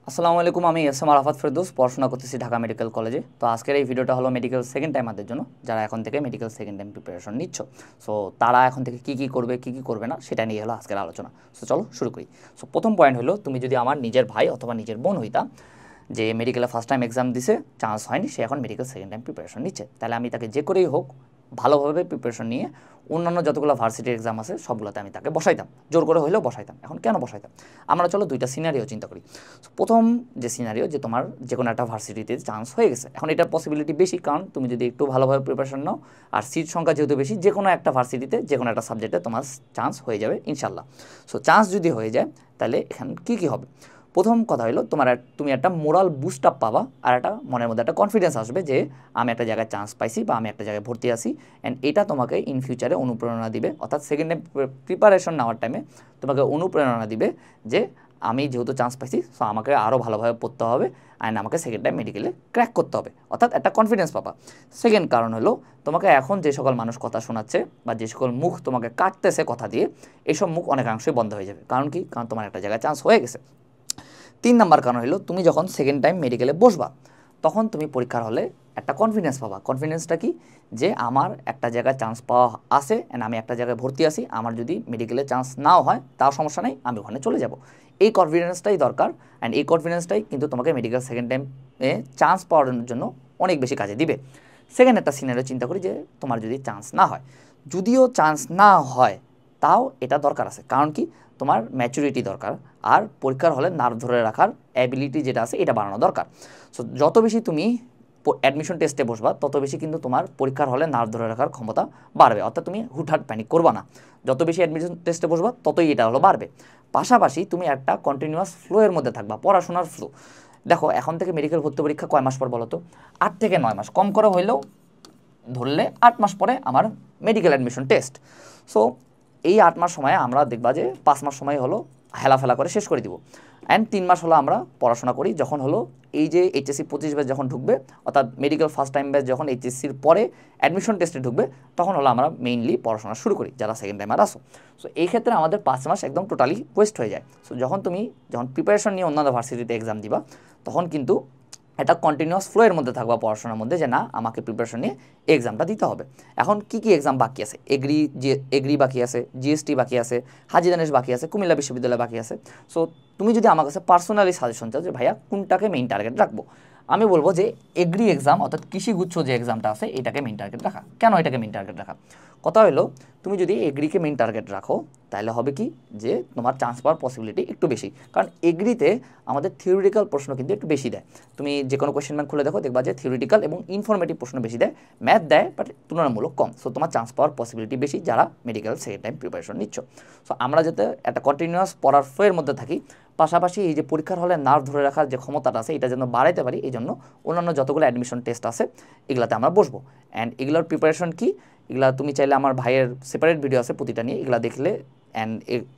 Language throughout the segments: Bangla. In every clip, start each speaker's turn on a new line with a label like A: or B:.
A: আসসালামু আলাইকুম, আমি এস এম আরাফাত ফেরদৌস, পড়াশোনা করতেছি ঢাকা মেডিকেল কলেজে। তো আজকের এই ভিডিওটা হলো মেডিকেল সেকেন্ড টাইমারদের জন্য, যারা এখন থেকে মেডিকেল সেকেন্ড টাইম প্রিপারেশন নিচ্ছ। সো তারা এখন থেকে কী করবে কী করবে না সেটা নিয়ে হলো আজকের আলোচনা। সো চলো শুরু করি। সো প্রথম পয়েন্ট হলো, তুমি যদি আমার নিজের ভাই অথবা নিজের বোন হইতা, যে মেডিকেলে ফার্স্ট টাইম এক্সাম দিছে, চান্স হয়নি, সে এখন মেডিকেল সেকেন্ড টাইম প্রিপারেশন নিচ্ছে, তাহলে আমি তাকে যে করেই হোক ভালোভাবে প্রিপারেশন নিয়ে অন্যান্য যতগুলো ভার্সিটির এক্সাম আছে সবগুলোতে আমি তাকে বসাইতাম, জোর করে হলেও বসাইতাম। এখন কেন বসাইতাম? আমরা চলো দুইটা সিনারিও চিন্তা করি। প্রথম যে সিনারিও, যে তোমার যে কোনো একটা ভার্সিটিতে চান্স হয়ে গেছে, এখন এটার পসিবিলিটি বেশি, কারণ তুমি যদি একটু ভালোভাবে প্রিপারেশন নাও আর সিট সংখ্যা যেহেতু বেশি, যে কোনো একটা ভার্সিটিতে যে কোনো একটা সাবজেক্টে তোমার চান্স হয়ে যাবে ইনশাল্লাহ। সো চান্স যদি হয়ে যায়, তাহলে এখানে কী হবে? প্রথম কথা হলো, তুমি একটা মোরাল বুস্ট আপ পাবা, আর একটা মনের মধ্যে একটা কনফিডেন্স আসবে যে আমি একটা জায়গায় চান্স পাইছি বা আমি একটা জায়গায় ভর্তি আছি। অ্যান্ড এটা তোমাকে ইন ফিউচারে অনুপ্রেরণা দিবে, অর্থাৎ সেকেন্ড টাইম প্রিপারেশন নেওয়ার টাইমে তোমাকে অনুপ্রেরণা দিবে যে আমি যেহেতু চান্স পাইছি, সো আমাকে আরও ভালোভাবে পড়তে হবে অ্যান্ড আমাকে সেকেন্ড টাইম মেডিকেলে ক্র্যাক করতে হবে, অর্থাৎ একটা কনফিডেন্স পাবা। সেকেন্ড কারণ হলো, তোমাকে এখন যে সকল মানুষ কথা শোনাচ্ছে বা যে সকল মুখ তোমাকে কাটতেছে কথা দিয়ে, এইসব মুখ অনেকাংশই বন্ধ হয়ে যাবে। কারণ কি? কারণ তোমার একটা জায়গায় চান্স হয়ে গেছে। 3 নাম্বার কারণ হলো, তুমি যখন সেকেন্ড টাইম মেডিকেলে বসবা, তখন তুমি পরীক্ষার হলে একটা কনফিডেন্স পাবা। কনফিডেন্সটা কি? যে আমার একটা জায়গায় চান্স পাওয়া আছে অ্যান্ড আমি একটা জায়গায় ভর্তি আছি, আমার যদি মেডিকেলে চান্স নাও হয় তাও সমস্যা নেই, আমি ওখানে চলে যাব। এই কনফিডেন্সটাই দরকার, অ্যান্ড এই কনফিডেন্সটাই কিন্তু তোমাকে মেডিকেল সেকেন্ড টাইমে চান্স পাওয়ার জন্য অনেক বেশি কাজে দিবে। সেকেন্ড একটা সিনারিও চিন্তা করি, যে তোমার যদি চান্স না হয়, যদিও চান্স না হয় তাও এটা দরকার আছে। কারণ কি? তোমার ম্যাচুরিটি দরকার, আর পরীক্ষার হলে নার্ভ ধরে রাখার অ্যাবিলিটি যেটা আছে এটা বাড়ানো দরকার। সো যত বেশি তুমি অ্যাডমিশন টেস্টে বসবা, তত বেশি কিন্তু তোমার পরীক্ষার হলে নার্ভ ধরে রাখার ক্ষমতা বাড়বে, অর্থাৎ তুমি হুটহাট প্যানিক করবা না। যত বেশি অ্যাডমিশন টেস্টে বসবা, ততই এটা হলো বাড়বে। পাশাপাশি তুমি একটা কন্টিনিউয়াস ফ্লোয়ের মধ্যে থাকবা, পড়াশোনার ফ্লো। দেখো, এখন থেকে মেডিকেল ভর্তি পরীক্ষা কয় মাস পর বলো তো? 8 থেকে 9 মাস, কম করে হইলেও ধরলে 8 মাস পরে আমার মেডিকেল অ্যাডমিশন টেস্ট। সো এই 8 মাস সময়ে আমরা দেখবা যে 5 মাস সময় হলো হেলাফেলা করে শেষ করে দিব, অ্যান্ড 3 মাস হলো আমরা পড়াশোনা করি। যখন হলো এই যে এইচএসসি 25 ব্যাচ যখন ঢুকবে, অর্থাৎ মেডিকেল ফার্স্ট টাইম ব্যাচ যখন এইচএসসির পরে অ্যাডমিশন টেস্টে ঢুকবে, তখন হলো আমরা মেইনলি পড়াশোনা শুরু করি, যারা সেকেন্ড টাইমার আসো। সো এই ক্ষেত্রে আমাদের 5 মাস একদম টোটালি ওয়েস্ট হয়ে যায়। সো যখন প্রিপারেশন নিয়ে অন্যান্য ভার্সিটিতে এক্সাম দিবা, তখন কিন্তু একটা কন্টিনিউয়াস ফ্লোয়ের মধ্যে থাকবা পড়াশোনার মধ্যে, যে না, আমাকে প্রিপারেশন নিয়ে এক্সামটা দিতে হবে। এখন কি এক্সাম বাকি আছে? এগ্রি বাকি আছে, জিএসটি বাকি আছে, হাজী দানেশ বাকি আছে, কুমিল্লা বিশ্ববিদ্যালয় বাকি আছে। সো তুমি যদি আমার কাছে পার্সোনালি সাজেশন চাও যে ভাইয়া কোনটাকে মেইন টার্গেট রাখবো, আমি বলবো যে এগ্রি এক্সাম, অর্থাৎ কৃষিগুচ্ছ যে এক্সামটা আছে, এটাকে মেইন টার্গেট রাখা। কেন এটাকে মেইন টার্গেট রাখা? কথা হলো, তুমি যদি এগ্রিকে মেইন টার্গেট রাখো, তাহলে হবে কি, যে তোমার চান্স পাওয়ার পসিবিলিটি একটু বেশি। কারণ এগ্রিতে আমাদের থিওরিটিক্যাল প্রশ্ন কিন্তু একটু বেশি দেয়। তুমি যে কোনো কোয়েশ্চেন ব্যাংক খুলে দেখো, দেখবা যে থিওরিটিক্যাল এবং ইনফরমেটিভ প্রশ্ন বেশি দেয়, ম্যাথ দেয় বাট তুলনামূলক কম। সো তোমার চান্স পাওয়ার পসিবিলিটি বেশি যারা মেডিকেল সেকেন্ড টাইম প্রিপারেশন নিচ্ছ। সো আমরা যাতে একটা কন্টিনিউয়াস পড়ার ফ্লোয়ের মধ্যে থাকি, পাশাপাশি এই যে পরীক্ষার হলে নার্ভ ধরে রাখার যে ক্ষমতাটা আছে, এটা যেন বাড়াইতে পারি, এই জন্য অন্যান্য যতগুলো অ্যাডমিশন টেস্ট আছে এগুলাতে আমরা বসবো। অ্যান্ড এগুলোর প্রিপারেশন কি, এগুলা তুমি চাইলে আমার ভাইয়ের সেপারেট ভিডিও আছে প্রতিটা নিয়ে, এগুলো দেখলে অ্যান্ড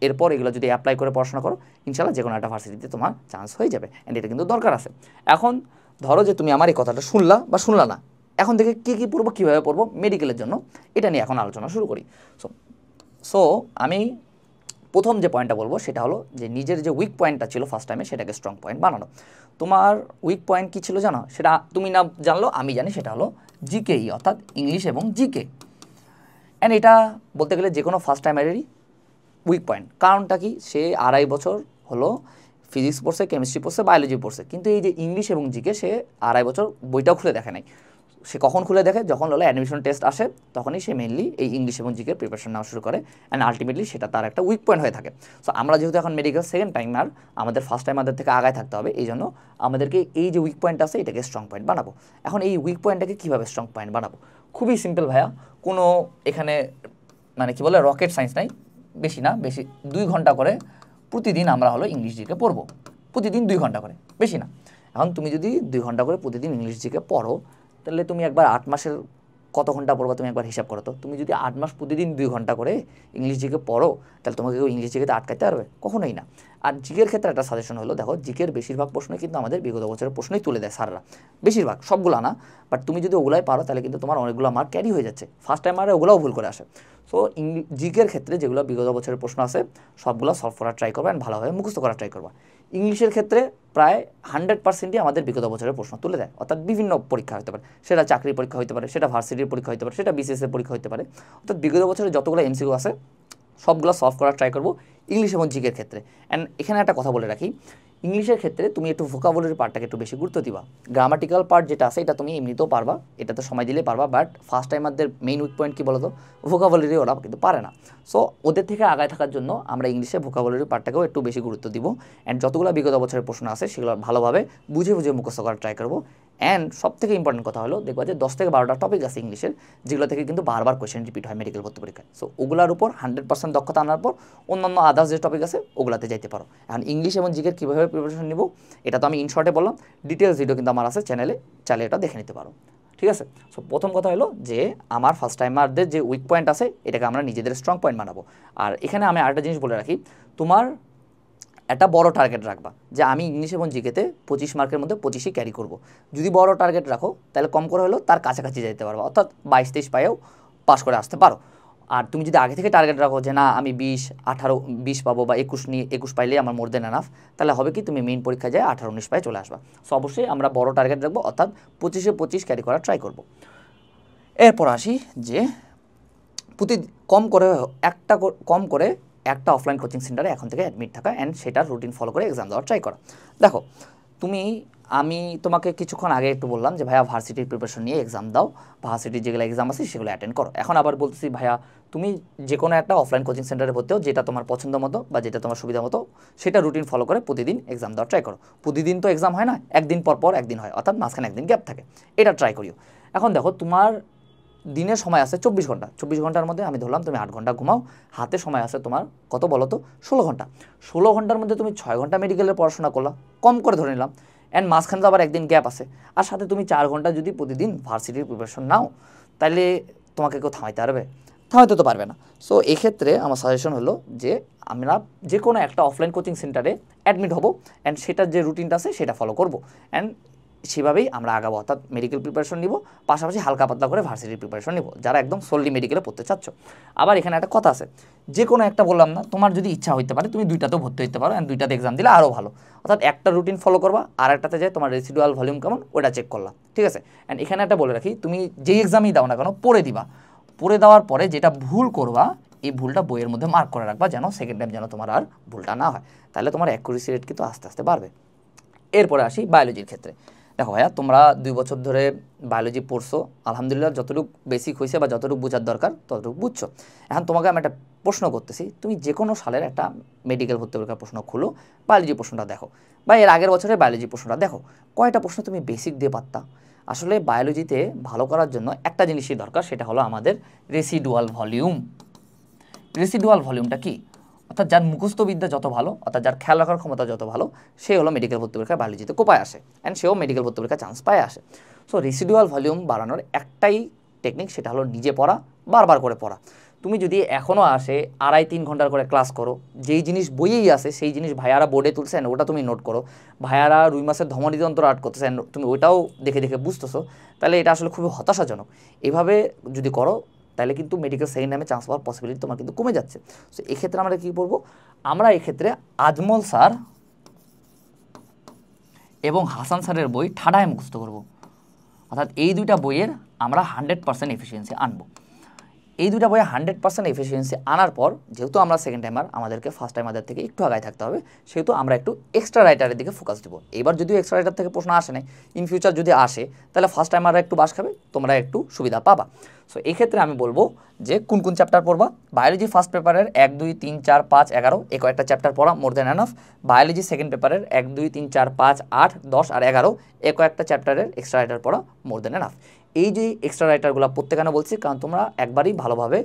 A: এরপর এগুলো যদি অ্যাপ্লাই করে পড়াশোনা করো, ইনশাল্লাহ যে কোনো একটা ভার্সিটিতে তোমার চান্স হয়ে যাবে। অ্যান্ড এটা কিন্তু দরকার আছে। এখন ধরো যে তুমি আমার এই কথাটা শুনলা বা শুনলা না, এখন থেকে কী পড়বো, কীভাবে পড়বো মেডিকেলের জন্য, এটা নিয়ে এখন আলোচনা শুরু করি। সো আমি প্রথম যে পয়েন্টটা বলবো সেটা হলো, যে নিজের যে উইক পয়েন্টটা ছিল ফার্স্ট টাইমে, সেটাকে স্ট্রং পয়েন্ট বানানো। তোমার উইক পয়েন্ট কী ছিল জানো? সেটা তুমি না জানলো আমি জানি, সেটা হলো জিকেই, অর্থাৎ ইংলিশ এবং জিকে। অ্যান্ড এটা বলতে গেলে যে কোনো ফার্স্ট টাইমারেরই উইক পয়েন্ট। কারণটা কি? সে 2.5 বছর হলো ফিজিক্স পড়ছে, কেমিস্ট্রি পড়ছে, বায়োলজি পড়ছে, কিন্তু এই যে ইংলিশ এবং জিকে সে 2.5 বছর বইটাও খুলে দেখে নাই। সে কখন খুলে দেখে? যখন হলো অ্যাডমিশন টেস্ট আসে, তখনই সে মেনলি এই ইংলিশ এবং জিকে প্রিপারেশন নেওয়া শুরু করে, অ্যান্ড আলটিমেটলি সেটা তার একটা উইক পয়েন্ট হয়ে থাকে। সো আমরা যেহেতু এখন মেডিকেল সেকেন্ড টাইমার, আমাদের ফার্স্ট টাইমারদের থেকে আগায় থাকতে হবে, এই জন্য আমাদেরকে এই যে উইক পয়েন্ট আছে এটাকে স্ট্রং পয়েন্ট বানাবো। এখন এই উইক পয়েন্টটাকে কীভাবে স্ট্রং পয়েন্ট বানাবো? খুবই সিম্পল ভাইয়া, কোনো এখানে মানে কি বলে রকেট সায়েন্স নাই, বেশি 2 ঘন্টা করে প্রতিদিন আমরা হলো ইংলিশ জিকে পড়বো, প্রতিদিন 2 ঘন্টা করে, বেশি না। এখন তুমি যদি 2 ঘন্টা করে প্রতিদিন ইংলিশ জিকে পড়ো, তাহলে তুমি একবার 8 মাসের কত ঘন্টা পড়বা তুমি একবার হিসাব করো তো। তুমি যদি 8 মাস প্রতিদিন 2 ঘন্টা করে ইংলিশ জিকে পড়ো, তাহলে তোমাকে কেউ ইংলিশ জিকেতে আটকাতে পারবে? কখনোই না। আর জিকের ক্ষেত্রে একটা সাজেশন হলো, দেখো জিকের বেশিরভাগ প্রশ্নই কিন্তু আমাদের বিগত বছরের প্রশ্নই তুলে দেয় স্যাররা, বেশিরভাগ, সবগুলো না, বাট তুমি যদি ওগুলাই পারো তাহলে কিন্তু তোমার অনেকগুলো মার্ক ক্যারি হয়ে যাচ্ছে। ফার্স্ট টাইমারে ওগুলোও ভুল করে আসে। সো জিকের ক্ষেত্রে যেগুলো বিগত বছরের প্রশ্ন আছে সবগুলো সলভ করার ট্রাই করবা, অ্যান্ড ভালোভাবে মুখস্থ করার ট্রাই করবা। ইংলিশের ক্ষেত্রে প্রায় 100%ই আমাদের বিগত বছরের প্রশ্ন তুলে দেয়, অর্থাৎ বিভিন্ন পরীক্ষা হতে পারে, সেটা চাকরির পরীক্ষা হতে পারে, সেটা ভার্সিটির পরীক্ষা হতে পারে, সেটা বিসিএসের পরীক্ষা হতে পারে, অর্থাৎ বিগত বছরে যতগুলো এমসিকিউ আছে সবগুলো সলভ করার ট্রাই করবো ইংলিশ এবং জিকের ক্ষেত্রে। অ্যান্ড এখানে একটা কথা বলে রাখি, ইংলিশের ক্ষেত্রে তুমি একটু ভোকাবুলারি পার্টটাকে একটু বেশি গুরুত্ব দিবা। গ্রামাটিক্যাল পার্ট যেটা আছে এটা তুমি এমনিতেও পারবা, এটাতে সময় দিলে পারবা, বাট ফার্স্ট টাইমারদের মেইন উইক পয়েন্ট কী বলো তো, ভোকাবুলারি ওরা কিন্তু পারে না। সো ওদের থেকে আগায় থাকার জন্য আমরা ইংলিশে ভোকাবুলারি পার্টটাকেও একটু বেশি গুরুত্ব দিব। অ্যান্ড যতগুলো বিগত বছরের প্রশ্ন আছে সেগুলো ভালোভাবে বুঝে বুঝে মুখস্থ করার ট্রাই করবো। অ্যান্ড সবথেকে ইম্পর্টেন্ট কথা হলো, দেখবা যে 10 থেকে 12টা টপিক আছে ইংলিশের, যেগুলো থেকে কিন্তু বারবার কোয়েশ্চেন রিপিট হয় মেডিকেল ভর্তি পরীক্ষায়। সো ওগুলোর উপর 100% দক্ষতা আনার পর অন্যান্য আদার্স যে টপিক আছে ওগুলাতে যাইতে পারো। এখন ইংলিশ এবং জিকের কীভাবে প্রিপারেশন নিব এটা তো আমি ইন শর্টে বললাম, ডিটেলস ভিডিও কিন্তু আমার আছে চ্যানেলে, চাইলে এটা দেখে নিতে পারো। ঠিক আছে। সো প্রথম কথা হলো যে আমার ফার্স্ট টাইমারদের যে উইক পয়েন্ট আছে এটাকে আমরা নিজেদের স্ট্রং পয়েন্ট বানাবো। আর এখানে আমি আরেকটা জিনিস বলে রাখি, তোমার একটা বড় টার্গেট রাখবা যে আমি ইংলিশ এবং জিকেতে 25 মার্কের মধ্যে 25ই ক্যারি করব। যদি বড় টার্গেট রাখো তাহলে কম করে হলেও তার কাছাকাছি যেতে পারবো, অর্থাৎ 22-23 পায়েও পাস করে আসতে পারো। আর তুমি যদি আগে থেকে টার্গেট রাখো যে না আমি 20, 18, 20 পাবো বা 21 পাইলেই আমার মোর দেন এনাফ, তাহলে হবে কি তুমি মেইন পরীক্ষায় যায় 18-19 পায়ে চলে আসবা। সো অবশ্যই আমরা বড় টার্গেট রাখবো, অর্থাৎ 25-এ 25 ক্যারি করার ট্রাই করব। এরপর আসি যে কম করে একটা অফলাইন কোচিং সেন্টারে এখন থেকে অ্যাডমিট থাকা অ্যান্ড সেটার রুটিন ফলো করে এক্সাম দেওয়ার ট্রাই করা। দেখো আমি তোমাকে কিছুক্ষণ আগে একটু বললাম যে ভাইয়া ভার্সিটির প্রিপারেশন নিয়ে এক্সাম দাও, ভার্সিটির যেগুলো এক্সাম আছে সেগুলো অ্যাটেন্ড করো। এখন আবার বলতেছি ভাইয়া তুমি যে কোনো একটা অফলাইন কোচিং সেন্টারে ভর্তি হও, যেটা তোমার পছন্দ মতো বা যেটা তোমার সুবিধা মতো সেটা রুটিন ফলো করে প্রতিদিন এক্সাম দেওয়ার ট্রাই করো। প্রতিদিন তো এক্সাম হয় না, একদিন পর একদিন হয়, অর্থাৎ মাঝখানে একদিন গ্যাপ থাকে, এটা ট্রাই করিও। এখন দেখো তোমার দিনের সময় আছে 24 ঘন্টা, 24 ঘন্টার মধ্যে আমি ধরলাম তুমি 8 ঘন্টা ঘুমাও, হাতে সময় আছে তোমার কত বলো তো 16 ঘন্টা। 16 ঘন্টার মধ্যে তুমি 6 ঘন্টা মেডিকেলের পড়াশোনা করলা, কম করে ধরে নিলাম, অ্যান্ড মাঝখানে তো আবার একদিন গ্যাপ আছে, আর সাথে তুমি 4 ঘন্টা যদি প্রতিদিন ভার্সিটির প্রিপারেশন নাও তাহলে তোমাকে কেউ থামাইতে তো পারবে না। সো এক্ষেত্রে আমার সাজেশন হলো যে আমরা যে কোনো একটা অফলাইন কোচিং সেন্টারে অ্যাডমিট হব অ্যান্ড সেটার যে রুটিনটা আছে সেটা ফলো করবো, অ্যান্ড সেভাবেই আমরা আগাবো, অর্থাৎ মেডিকেল প্রিপারেশন নিব, পাশাপাশি হালকা পাতলা করে ভার্সিটির প্রিপারেশন নিব যারা একদম সোললি মেডিকেলে পড়তে চাচ্ছ। আবার এখানে একটা কথা আছে, যে কোনো একটা বললাম না, তোমার যদি ইচ্ছা হইতে পারে তুমি দুইটাতেও ভর্তি হইতে পারো, অ্যান্ড দুইটাতে এক্সাম দিলে আরও ভালো, অর্থাৎ একটা রুটিন ফলো করবা আর একটাতে যায় তোমার রেসিডুয়াল ভলিউম কেমন ওটা চেক করলাম। ঠিক আছে। অ্যান্ড এখানে একটা বলে রাখি, তুমি যেই এক্সামই দাও না কেন পড়ে দেওয়ার পরে যেটা ভুল করবা এই ভুলটা বইয়ের মধ্যে মার্ক করে রাখবা, যেন সেকেন্ড টাইম যেন তোমার আর ভুলটা না হয়, তাহলে তোমার অ্যাকুরেসি রেট কিন্তু আস্তে আস্তে বাড়বে। এরপরে আসি বায়োলজির ক্ষেত্রে। দেখো ভাইয়া তোমরা 2 বছর ধরে বায়োলজি পড়ছো, আলহামদুলিল্লাহ যতটুকু বেসিক হয়েছে বা যতটুকু বোঝার দরকার ততটুকু বুঝছো। এখন তোমাকে আমি একটা প্রশ্ন করতেছি, তুমি যে কোনো সালের একটা মেডিকেল ভর্তি পরীক্ষার প্রশ্ন খুলো, বায়োলজি প্রশ্নটা দেখো বা এর আগের বছরের বায়োলজি প্রশ্নটা দেখো, কয়টা প্রশ্ন তুমি বেসিক দিয়ে পারতা। আসলে বায়োলজিতে ভালো করার জন্য একটা জিনিসই দরকার, সেটা হলো আমাদের রেসিডুয়াল ভলিউমটা কি, অর্থাৎ যার মুখস্থ বিদ্যা যত ভালো, অর্থাৎ যার খেয়াল রাখার ক্ষমতা যত ভালো, সে হলো মেডিকেল ভর্তি পরীক্ষায় বায়োলজিতে কোপায় আসে, অ্যান্ড সেও মেডিকেল ভর্তি পরীক্ষায় চান্স পায় আসে। সো রেসিডুয়াল ভলিউম বাড়ানোর একটাই টেকনিক, সেটা হলো নিজে পড়া, বারবার করে পড়া। তুমি যদি এখনও আসে 2.5-3 ঘন্টার করে ক্লাস করো, যেই জিনিস বইয়েই আসে সেই জিনিস ভাইয়ারা বোর্ডে তুলছেন ওটা তুমি নোট করো, ভাইয়ারা রুই মাছের ধমনী যন্ত্র আর্ট করতেছেন তুমি ওইটাও দেখে দেখে বুঝতেছো, তাহলে এটা আসলে খুবই হতাশাজনক। এভাবে যদি করো তাহলে কিন্তু মেডিকেল সেকেন্ড টাইমে চান্স পাওয়ার পসিবিলিটি তোমার কিন্তু কমে যাচ্ছে। সো এক্ষেত্রে আমরা কী করবো, আমরা এক্ষেত্রে আজমল স্যার এবং হাসান স্যারের বই ঠাডায় মুখস্থ করব, অর্থাৎ এই দুইটা বইয়ের আমরা 100% এফিসিয়েন্সি আনবো। এই দুইটা বইয়ে 100% এফিসিয়েন্সি আনার পর, যেহেতু আমরা সেকেন্ড টাইমার আমাদেরকে ফার্স্ট টাইমারদের থেকে একটু আগায় থাকতে হবে, সেহেতু আমরা একটু এক্সট্রা রাইটারের দিকে ফোকাস দেবো। এবার যদিও এক্সট্রা রাইটার থেকে প্রশ্ন আসে নাই, ইন ফিউচার যদি আসে তাহলে ফার্স্ট টাইমাররা একটু বাস খাবে, তোমরা একটু সুবিধা পাবা। সো এই ক্ষেত্রে আমি বলবো যে কোন কোন চ্যাপ্টার পড়বা। বায়োলজি ফার্স্ট পেপারের 1, 2, 3, 4, 5, 11 এই কয়েকটা চ্যাপ্টার পড়া মোর দেন এনাফ। বায়োলজি সেকেন্ড পেপারের 1, 2, 3, 4, 5, 8, 10 আর 11 এই কয়েকটা চ্যাপ্টারের এক্সট্রা রাইটার পড়া মোর দেন এনাফ। এই যে এক্সট্রা রাইটারগুলো পড়তে কেন বলছি, কারণ তোমরা একবারই ভালোভাবে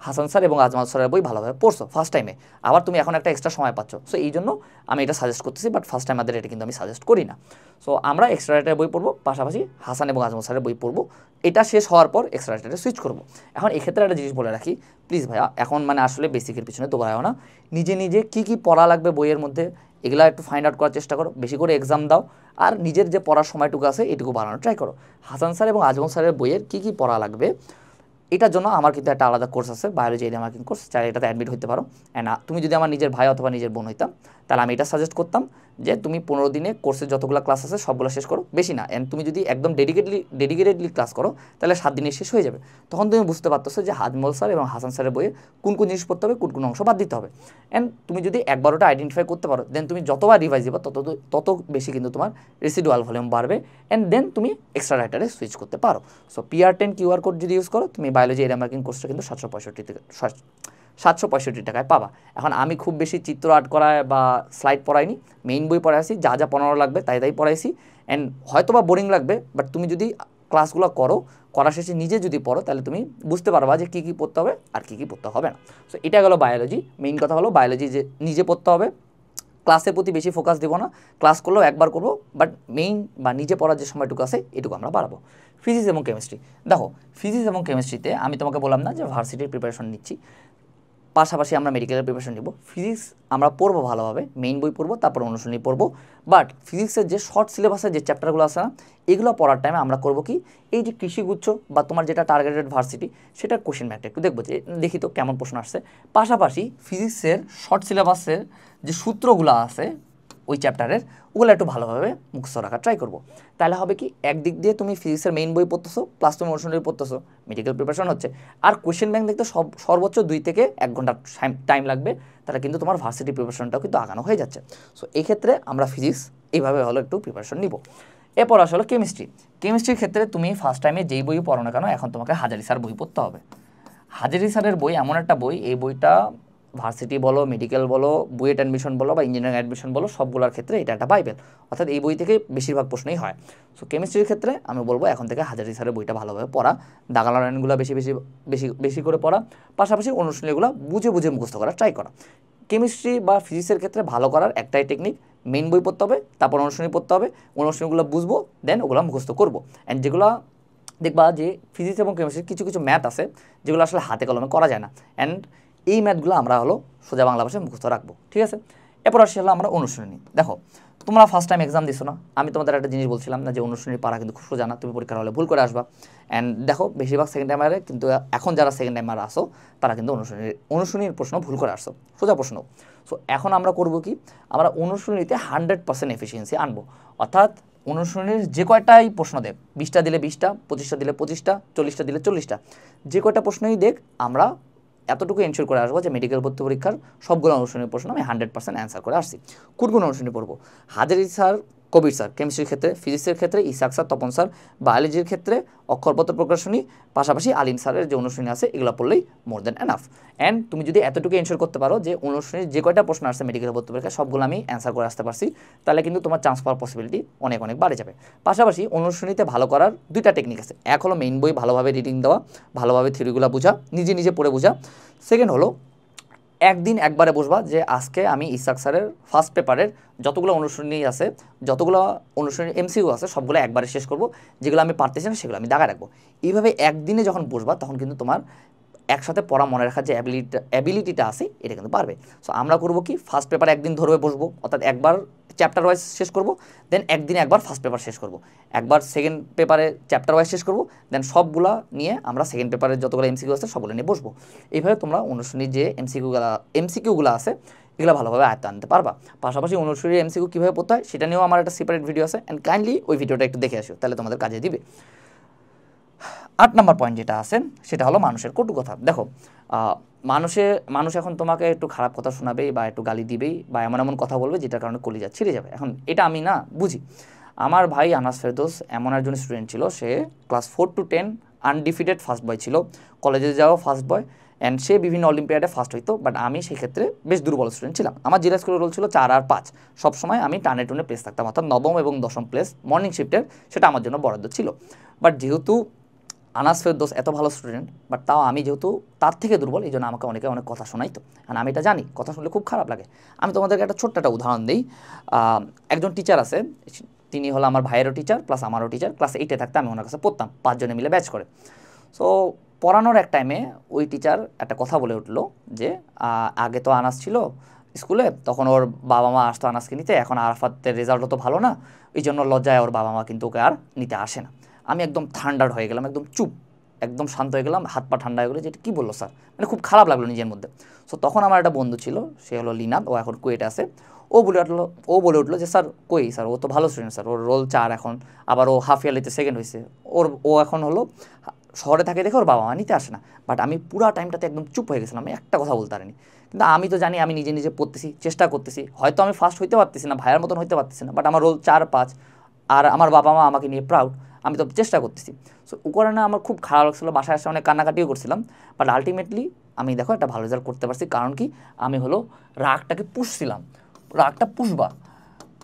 A: হাসান স্যার এবং আজমল স্যারের বই ভালোভাবে পড়ছো ফার্স্ট টাইমে, আবার তুমি এখন একটা এক্সট্রা সময় পাচ্ছ। সো এই জন্য আমি এটা সাজেস্ট করতেছি, বাট ফার্স্ট টাইম আমাদের এটা কিন্তু আমি সাজেস্ট করি না। সো আমরা এক্সট্রা রাইটারের বই পড়বো, পাশাপাশি হাসান এবং আজমল স্যারের বই পড়বো, এটা শেষ হওয়ার পর এক্সট্রা রাইটারে সুইচ করবো। এখন এক্ষেত্রে একটা জিনিস বলে রাখি, প্লিজ ভাইয়া এখন আসলে বেসিকের পিছনে দৌড়ায়ও না, নিজে কী পড়া লাগবে বইয়ের মধ্যে এগুলা একটু ফাইন্ড আউট করার চেষ্টা করো, বেশি করে এক্সাম দাও, আর নিজের যে পড়ার সময়টুকু আছে এটুকু বাড়ানোর ট্রাই করো। হাসান স্যার এবং আজমল স্যারের বইয়ের কী পড়া লাগবে এটার জন্য আমার কিন্তু একটা আলাদা কোর্স আছে, বায়োলজি এরিয়া মার্কিং কোর্স, চাইলে এটাতে অ্যাডমিট হতে পারো। অ্যান্ড তুমি যদি আমার নিজের ভাই অথবা নিজের বোন হইতাম তাহলে আমি এটা সাজেস্ট করতাম যে তুমি 15 দিনে কোর্সের যতগুলো ক্লাস আছে সবগুলো শেষ করো, বেশি না। অ্যান্ড তুমি যদি একদম ডেডিকেটেডলি ক্লাস করো তাহলে 7 দিনে শেষ হয়ে যাবে। তখন তুমি বুঝতে পারতেছো যে আজমল স্যার এবং হাসান স্যারের বইয়ে কোন কোন জিনিস পড়তে হবে, কোন কোন অংশ বাদ দিতে হবে। অ্যান্ড তুমি যদি একবারটা আইডেন্টিফাই করতে পারো, দেন তুমি যতবার রিভাইজ দিবা তত বেশি কিন্তু তোমার রেসিডুয়াল ভলিউম বাড়বে। অ্যান্ড দেন তুমি এক্সট্রা রাইটারে সুইচ করতে পারো। সো PR10 QR কোড যদি ইউজ করো, তুমি বায়োলজি এরিয়া মার্কিং কোর্সটা কিন্তু 765 টাকায় পাবা। এখন আমি খুব বেশি চিত্র আর্ট করায় বা স্লাইড পড়াইনি, মেইন বই পড়াইছি, যা যা পড়ানো লাগবে তাই পড়াইছি। অ্যান্ড হয়তো বা বোরিং লাগবে, বাট তুমি যদি ক্লাসগুলো করা শেষে নিজে যদি পড়ো তাহলে তুমি বুঝতে পারবা যে কী কী পড়তে হবে আর কী কী পড়তে হবে না। সো এটা গেলো বায়োলজি। মেইন কথা হলো বায়োলজি যে নিজে পড়তে হবে, ক্লাসের প্রতি বেশি ফোকাস দেবো না, ক্লাস করলেও একবার করবো, বাট মেইন বা নিজে পড়ার যে সময়টুকু আছে এটুকু আমরা বাড়াবো। ফিজিক্স এবং কেমিস্ট্রি, দেখো ফিজিক্স এবং কেমিস্ট্রিতে আমি তোমাকে বললাম না যে ভার্সিটির প্রিপারেশন নিচ্ছি, পাশাপাশি আমরা মেডিকেলের প্রিপারেশন নিব। ফিজিক্স আমরা পড়বো ভালোভাবে, মেইন বই পড়বো, তারপর অনুশীলনী পড়বো। বাট ফিজিক্সের যে শর্ট সিলেবাসের যে চ্যাপ্টারগুলো আছে না, এগুলো পড়ার টাইমে আমরা করবো কি, এই যে কৃষিগুচ্ছ বা তোমার যেটা টার্গেটেড ভার্সিটি সেটার কোশ্চেন ব্যাংকটা একটু দেখবো, যে দেখি তো কেমন প্রশ্ন আসছে। পাশাপাশি ফিজিক্সের শর্ট সিলেবাসের যে সূত্রগুলো আছে ওই চ্যাপ্টারের, ওগুলো একটু ভালোভাবে মুখস্থ রাখার ট্রাই করবো। তাহলে হবে কি, একদিক দিয়ে তুমি ফিজিক্সের মেইন বই পড়তেছো, প্লাস তুমি অনুশীলনী পড়তেছো, মেডিকেল প্রিপারেশন হচ্ছে। আর কোয়েশ্চেন ব্যাংক দেখতে সর্বোচ্চ 2 থেকে 1 ঘন্টা টাইম লাগবে, তাহলে কিন্তু তোমার ভার্সিটি প্রিপারেশনটাও কিন্তু আগানো হয়ে যাচ্ছে। সো এক্ষেত্রে আমরা ফিজিক্স এইভাবে হলো একটু প্রিপারেশন নিব। এরপর আসলে কেমিস্ট্রির ক্ষেত্রে তুমি ফার্স্ট টাইমে যেই বই পড়ো না কেন, এখন তোমাকে হাজারি স্যার বই পড়তে হবে। হাজারি স্যারের বই এমন একটা বই, এই বইটা ভার্সিটি বলো, মেডিকেল বলো, বুয়েট অ্যাডমিশন বলো বা ইঞ্জিনিয়ারিং অ্যাডমিশন বলো, সবগুলোর ক্ষেত্রে এটা একটা বাইবেল, অর্থাৎ এই বই থেকে বেশিরভাগ প্রশ্নই হয়। সো কেমিস্ট্রির ক্ষেত্রে আমি বলবো এখন থেকে হাজারি স্যারের বইটা ভালোভাবে পড়া, দাগালা লাইনগুলো বেশি বেশি বেশি বেশি করে পড়া, পাশাপাশি অনুশীলনীগুলো বুঝে বুঝে মুখস্থ করা ট্রাই করা। কেমিস্ট্রি বা ফিজিক্সের ক্ষেত্রে ভালো করার একটাই টেকনিক, মেইন বই পড়তে হবে, তারপর অনুশীলনী পড়তে হবে, অনুশীলনীগুলো বুঝবো, দেন ওগুলো মুখস্থ করবো। অ্যান্ড যেগুলো দেখবা যে ফিজিক্স এবং কেমিস্ট্রির কিছু কিছু ম্যাথ আছে যেগুলো আসলে হাতে কলমে করা যায় না, অ্যান্ড এই ম্যাথগুলো আমরা হলো সোজা বাংলা ভাষায় মুখস্থ রাখবো, ঠিক আছে। এরপর আসলে হলো আমরা অনুশীলনী। দেখো তোমরা ফার্স্ট টাইম এক্সাম দিছো না, আমি তোমাদের একটা জিনিস বলছিলাম না যে অনুশীলনী পারা কিন্তু খুব সোজা না, তুমি পরীক্ষার হলে ভুল করে আসবা। অ্যান্ড দেখো বেশিরভাগ সেকেন্ড টাইমারে কিন্তু, এখন যারা সেকেন্ড টাইমার আসো তারা কিন্তু অনুশীলনীর প্রশ্ন ভুল করে আসছো, সোজা প্রশ্ন। সো এখন আমরা করব কি, আমরা অনুশীলনীতে 100% এফিসিয়েন্সি আনবো, অর্থাৎ অনুশীলনীর যে কয়টাই প্রশ্ন দেখ, 20টা দিলে 20টা, 25টা দিলে 25টা, 40টা দিলে 40টা, যে কয়টা প্রশ্নই দেখ আমরা এতটুকু এনশিওর করে আসবো যে মেডিকেল ভর্তি পরীক্ষার সবগুলো অনুশীলনীর প্রশ্ন আমি 100% অ্যান্সার করে আসছি। কোন কোন অনুশীলনী পড়বো, হাজারি স্যার, কবির স্যার কেমিস্ট্রির ক্ষেত্রে, ফিজিক্সের ক্ষেত্রে ইসাক স্যার, তপন স্যার, বায়োলজির ক্ষেত্রে অক্ষরপত্র প্রকাশনী, পাশাপাশি আলিম স্যারের যে অনুশীলনী আছে এগুলো পড়লেই মোর দেন এনাফ। অ্যান্ড তুমি যদি এতটুকু এনশিওর করতে পারো যে অনুশীলনীর যে কয়টা প্রশ্ন আসছে মেডিকেল ভর্তি পরীক্ষা সবগুলো আমি অ্যান্সার করে আসতে পারছি, তাহলে কিন্তু তোমার চান্স পাওয়ার পসিবিলিটি অনেক অনেক বাড়ে যাবে। পাশাপাশি অনুশীলনীতে ভালো করার 2টা টেকনিক আছে, এক হলো মেইন বই ভালোভাবে রিডিং দেওয়া, ভালোভাবে থিওরিগুলো বোঝা, নিজে নিজে পড়ে বোঝা। সেকেন্ড হলো একদিন একবারে বসবা যে আজকে আমি ইসাক স্যারের ফার্স্ট পেপারের যতগুলো অনুশীলনী আছে, যতগুলো অনুশীলনী MCQ আছে সবগুলো একবারে শেষ করব, যেগুলো আমি পারতেছি না সেগুলো আমি দাগায় রাখবো। এইভাবে একদিনে যখন বসবা তখন কিন্তু তোমার একসাথে পড়া মনে রাখার যে অ্যাবিলিটিটা আছে এটা কিন্তু পারবে। সো আমরা করবো কি, ফার্স্ট পেপার একদিন ধরে বসবো, অর্থাৎ একবার চ্যাপ্টার ওয়াইজ শেষ করব, দেন একদিনে একবার ফার্স্ট পেপার শেষ করব, একবার সেকেন্ড পেপারে চ্যাপ্টার ওয়াইজ শেষ করব, দেন সবগুলা নিয়ে আমরা সেকেন্ড পেপারের যতগুলো MCQ আছে সবগুলো নিয়ে বসবো। এইভাবে তোমরা অনুশীলনীর যে MCQগুলো আছে এগুলো ভালোভাবে আয়ত্তে আনতে পারবা। পাশাপাশি অনুশীলনীর MCQ কীভাবে পড়তে হয় সেটা নিয়েও আমার একটা সেপারেট ভিডিও আছে, অ্যান্ড কাইন্ডলি ওই ভিডিওটা একটু দেখে আসো, তাহলে তোমাদের কাজে দিবে। 8 নম্বর পয়েন্ট যেটা আছে সেটা হলো মানুষের কটু কথা। দেখো মানুষ এখন তোমাকে একটু খারাপ কথা শোনাবেই বা একটু গালি দিবেই বা এমন এমন কথা বলবে যেটার কারণে কলিজা ছিঁড়ে যাবে। এখন এটা আমি না বুঝি, আমার ভাই আনাস ফেরদৌস এমন একজন স্টুডেন্ট ছিল, সে class 4 to 10 undefeated first boy ছিল, কলেজে যাওয়া ফার্স্ট বয়, অ্যান্ড সে বিভিন্ন অলিম্পিয়াডে ফার্স্ট হইতো। বাট আমি সেক্ষেত্রে বেশ দুর্বল স্টুডেন্ট ছিলাম, আমার জেলা স্কুলের রোল ছিল 4 আর 5, সবসময় আমি টানে টুনে প্লেস থাকতাম, অর্থাৎ নবম এবং দশম প্লেস মর্নিং শিফটের, সেটা আমার জন্য বরাদ্দ ছিল। বাট যেহেতু আনাস ফেরদৌস এত ভালো স্টুডেন্ট, বাট তাও আমি যেহেতু তার থেকে দুর্বল, এই জন্য আমাকে অনেকে অনেক কথা শোনাইতো, আর আমি এটা জানি কথা শুনলে খুব খারাপ লাগে। আমি তোমাদেরকে একটা ছোট্ট একটা উদাহরণ দিই। একজন টিচার আছে, তিনি হলো আমার ভাইয়েরও টিচার প্লাস আমারও টিচার, ক্লাস 8-এ থাকতে আমি ওনার কাছে পড়তাম, 5 জনে মিলে ব্যাচ করে। সো পড়ানোর এক টাইমে ওই টিচার একটা কথা বলে উঠলো যে আগে তো আনাস ছিল স্কুলে, তখন ওর বাবা মা আসতো আনাসকে নিতে, এখন আরাফাতের রেজাল্টও তো ভালো না, এই জন্য লজ্জায় ওর বাবা মা কিন্তু ওকে আর নিতে আসে না। আমি একদম থান্ডার হয়ে গেলাম, একদম চুপ, একদম শান্ত হয়ে গেলাম, হাত পা ঠান্ডা হয়ে গেলো, যে এটা কী বললো স্যার, মানে খুব খারাপ লাগলো নিজের মধ্যে। সো তখন আমার একটা বন্ধু ছিল, সে হলো লিনাদ, ও এখন কুয়েটে আছে। ও বলে উঠলো যে স্যার কই স্যার, ও তো ভালো স্টুডেন্ট স্যার, ওর রোল 4 এখন, আবার ও হাফ ইয়ারলিতে সেকেন্ড হয়েছে, ও এখন হলো শহরে থাকে দেখে ওর বাবা মা নিতে আসে না। বাট আমি পুরা টাইমটাতে একদম চুপ হয়ে গেছিলাম, আমি একটা কথা বলতে পারিনি। কিন্তু আমি তো জানি আমি নিজে নিজে পড়তেছি, চেষ্টা করতেছি, হয়তো আমি ফার্স্ট হইতে পারতেছি না, ভাইয়ের মতন হইতে পারতেছি না, বাট আমার রোল 4-5, আর আমার বাবা মা আমাকে নিয়ে প্রাউড, আমি তো চেষ্টা করতেছি। সো ও কারণে আমার খুব খারাপ লাগছিলো, বাসায় এসে অনেক কান্নাকাটিও করছিলাম। বাট আলটিমেটলি আমি দেখো একটা ভালো রেজাল্ট করতে পারছি, কারণ কি আমি হলো রাগটাকে পুষছিলাম। রাগটা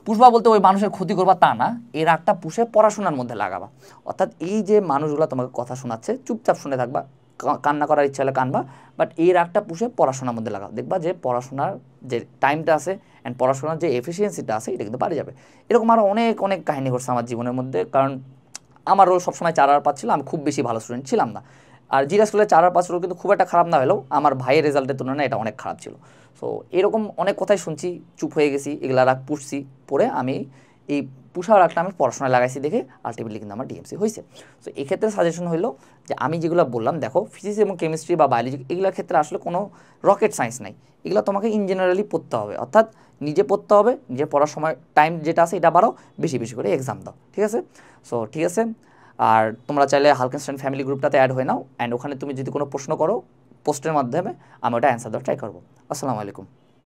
A: পুষবা বলতে ওই মানুষের ক্ষতি করবা তা না, এই রাগটা পুষে পড়াশোনার মধ্যে লাগাবা। অর্থাৎ এই যে মানুষগুলো তোমাকে কথা শোনাচ্ছে, চুপচাপ শুনে থাকবা, কান্না করার ইচ্ছা হলে কানবা, বাট এই রাগটা পুষে পড়াশোনার মধ্যে লাগাও, দেখবা যে পড়াশোনার যে টাইমটা আছে অ্যান্ড পড়াশোনার যে এফিসিয়েন্সিটা আছে এটা কিন্তু বাড়ে যাবে। এরকম আরও অনেক অনেক কাহিনী ঘটছে আমার জীবনের মধ্যে, কারণ আমার রোল সবসময় 4 আর 5 ছিল, আমি খুব বেশি ভালো স্টুডেন্ট ছিলাম না। আর জিরা স্কুলে 4 আর 5 রোল কিন্তু খুব একটা খারাপ না হলেও আমার ভাইয়ের রেজাল্টের তুলনায় এটা অনেক খারাপ ছিল। সো এরকম অনেক কথাই শুনছি, চুপ হয়ে গেছি, এগুলা রাগ পুষছি, পরে আমি এই পুষা রাগটা আমি পড়াশোনায় লাগাইছি দেখে আলটিমেটলি কিন্তু আমার ডিএমসি হয়েছে। সো এক্ষেত্রে সাজেশন হলো যে আমি যেগুলো বললাম, দেখো ফিজিক্স এবং কেমিস্ট্রি বা বায়োলজি এগুলোর ক্ষেত্রে আসলে কোনো রকেট সায়েন্স নাই, এগুলো তোমাকে ইন জেনারেলি পড়তে হবে, অর্থাৎ নিজে পড়তে হবে, নিজে পড়ার সময় টাইম যেটা আছে এটা বাড়াও, বেশি বেশি করে এক্সাম দাও, ঠিক আছে? সো ঠিক আছে, আর তোমরা চাইলে হালকেনস্টাইন ফ্যামিলি গ্রুপটাতে অ্যাড হয়ে নাও, অ্যান্ড ওখানে তুমি যদি কোনো প্রশ্ন করো পোস্টের মাধ্যমে, আমি ওটা অ্যান্সার দেওয়ার ট্রাই করবো। আসসালামু আলাইকুম।